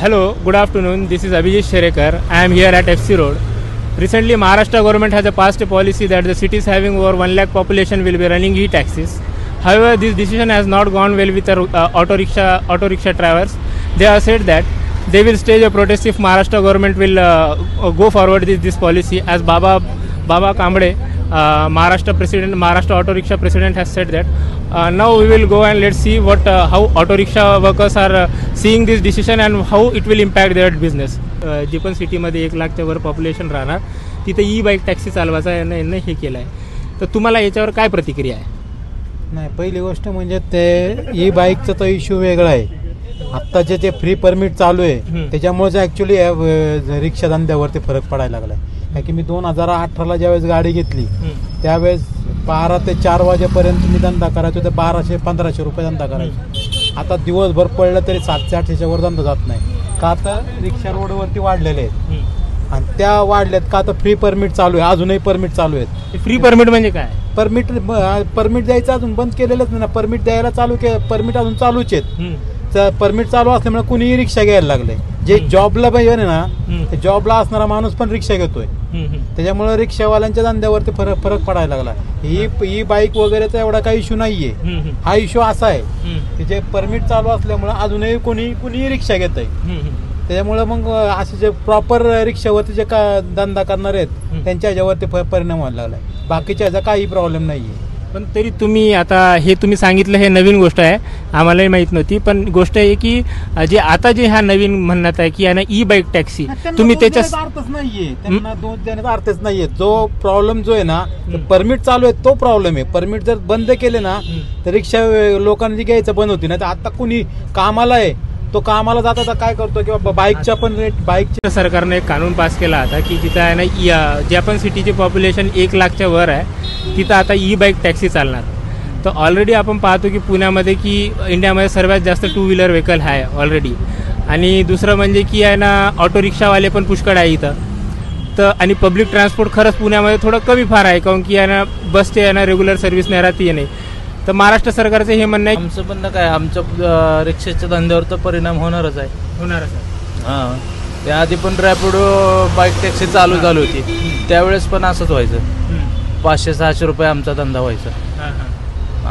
Hello, good afternoon. This is Abhijit Sherekar. I am here at FC Road. Recently, Maharashtra government has passed a policy that the cities having over 1 lakh population will be running e-taxis. However, this decision has not gone well with the auto rickshaw drivers. They have said that they will stage a protest if Maharashtra government will go forward with this policy. As Baba Kamble, Maharashtra Auto Rickshaw president, has said that now we will go and let's see how auto rickshaw workers are seeing this decision and how it will impact their business. जी पण सिटीमध्ये 1 लाखच्या वर population राहणार तिथे e bike taxi चालवायचा यांनी हे केलं आहे. तर तुम्हाला याच्यावर काय प्रतिक्रिया आहे? नाही, पहिली गोष्ट म्हणजे ते ई बाईकचा तो इश्यू वेगळा आहे. आत्ताचे जे फ्री परमिट चालू आहे त्याच्यामुळे ॲक्च्युली रिक्षा धंद्यावरती फरक पडायला लागला आहे. कारण की मी 2018ला ज्यावेळेस गाडी घेतली त्यावेळेस 12 ते 4 वाजेपर्यंत मी धंदा करायचो, तर 1200-1500 रुपये धंदा करायचो. आता दिवसभर पडलं तरी 700-800च्या वर धंदा जात नाही. का तर रिक्षा रोडवरती वाढलेले आहेत आणि त्या वाढल्यात का तर फ्री परमिट चालू आहे. अजूनही परमिट चालू आहेत. फ्री परमिट म्हणजे काय? परमिट द्यायचं अजून बंद केलेलंच नाही ना. परमिट द्यायला परमिट अजून चालूच आहेत. परमिट चालू असल्यामुळे कुणीही रिक्षा घ्यायला लागले. जे जॉबला पाहिजे ना जॉबला असणारा माणूस पण रिक्षा घेतोय. त्याच्यामुळे रिक्षावाल्यांच्या धंद्यावरती फरक पडायला लागला. ही बाईक वगैरेचा एवढा काही इश्यू नाहीये. हा इश्यू असा आहे की जे परमिट चालू असल्यामुळे अजूनही कुणीही रिक्षा घेत आहे. त्याच्यामुळे मग असे जे प्रॉपर रिक्षावरती जे धंदा करणारे आहेत त्यांच्या ह्याच्यावरती परिणाम व्हायला लागलाय. बाकीच्या ह्याचा काही प्रॉब्लेम नाहीये. पण तरी तुम्ही सांगितलं हे नवीन गोष्ट आहे, आम्हालाही माहित नव्हती. पण गोष्ट आहे की जे ह्या नवीन म्हणण्यात आहे की यांना ई बाईक टॅक्सी तुम्ही त्याच्या अर्थच नाहीये. त्यांना दोष देण्याचा अर्थच नाहीये. जो प्रॉब्लेम जो आहे ना परमिट चालू आहे तो प्रॉब्लेम आहे. परमिट जर बंद केले ना तर रिक्षा लोकांनी घ्यायचं बंद होती. नाही तर आता कुणी कामाला आहे तो कामाला जात आता काय करतो किंवा बाईकच्या पण बाईकच्या सरकारने एक कानून पास केला होता की जिथं आहे ना ज्या पण सिटीचे पॉप्युलेशन 1 लाखच्या वर आहे तिथं आता ई बाईक टॅक्सी चालणार. तर ऑलरेडी आपण पाहतो की पुण्यामध्ये की इंडियामध्ये सर्वात जास्त 2 व्हीलर व्हेकल आहे ऑलरेडी. आणि दुसरं म्हणजे की आहे ना ऑटो रिक्षावाले पण पुष्कळ आहे इथं. तर आणि पब्लिक ट्रान्सपोर्ट खरंच पुण्यामध्ये थोडं कमी फार आहे कारण की आहे ना बसचे आहे ना रेग्युलर सर्व्हिस नाही राहते नाही. तर महाराष्ट्र सरकारचं हे म्हणणं आहे आमचं पण काय आमच्या रिक्षाच्या धंद्यावर तर परिणाम होणारच आहे. हां, त्याआधी पण रॅपिडो बाईक टॅक्सी चालू होती त्यावेळेस पण असंच व्हायचं. 500-600 रुपये आमचा धंदा व्हायचा.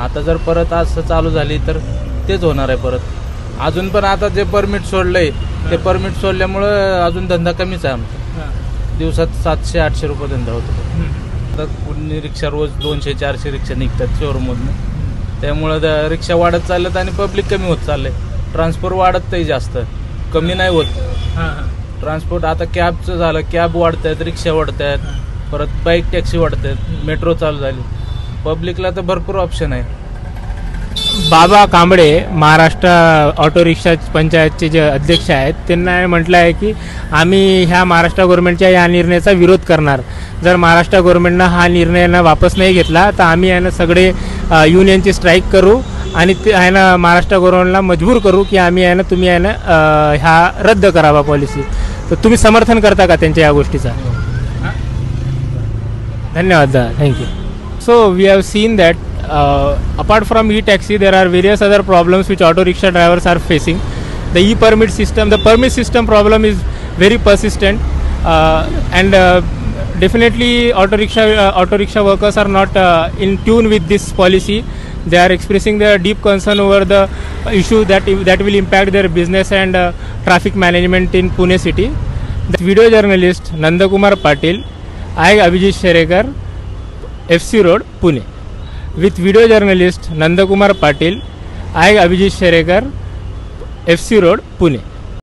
आता जर परत असं चालू झाली तर तेच होणार आहे परत. अजून पण आता जे परमिट सोडलंय ते परमिट सोडल्यामुळं अजून धंदा कमीच आहे आमचा. दिवसात 700-800 रुपये धंदा होतो. आता कुणी रिक्षा रोज 200-400 रिक्षा निघतात शोरूममधून. त्यामुळं रिक्षा वाढत चालल्यात आणि पब्लिक कमी होत चाललंय. ट्रान्सपोर्ट वाढतही जास्त, कमी नाही होत ट्रान्सपोर्ट. आता कॅबचं झालं, कॅब वाढत आहेत, रिक्षा वाढत आहेत, परत बाईक टॅक्सी वाढत आहेत, मेट्रो चालू झाली. पब्लिकला तर भरपूर ऑप्शन आहे. बाबा कांबळे महाराष्ट्र ऑटो रिक्षा पंचायतचे जे अध्यक्ष आहेत त्यांना म्हटलं आहे की आम्ही ह्या महाराष्ट्र गव्हर्नमेंटच्या या निर्णयाचा विरोध करणार. जर महाराष्ट्र गव्हर्नमेंटनं हा निर्णय वापस नाही घेतला तर आम्ही आहे ना सगळे युनियनची स्ट्राईक करू आणि ते आहे ना महाराष्ट्र गव्हर्नमेंटला मजबूर करू की आम्ही आहे ना तुम्ही आहे ना ह्या रद्द करावा पॉलिसी. तर तुम्ही समर्थन करता का त्यांच्या या गोष्टीचा? धन्यवाद दादा, thank you. So we have seen that apart from e-taxi there are various other problems which auto rickshaw drivers are facing. The e-permit system, the permit system problem is very persistent and definitely auto rickshaw workers are not in tune with this policy. They are expressing their deep concern over the issue that will impact their business and traffic management in Pune city. The video journalist Nandakumar Patil, I Abhijit Sherekar, FC Road, Pune. With video journalist Nandakumar Patil, I Abhijit Sherekar, FC Road, Pune.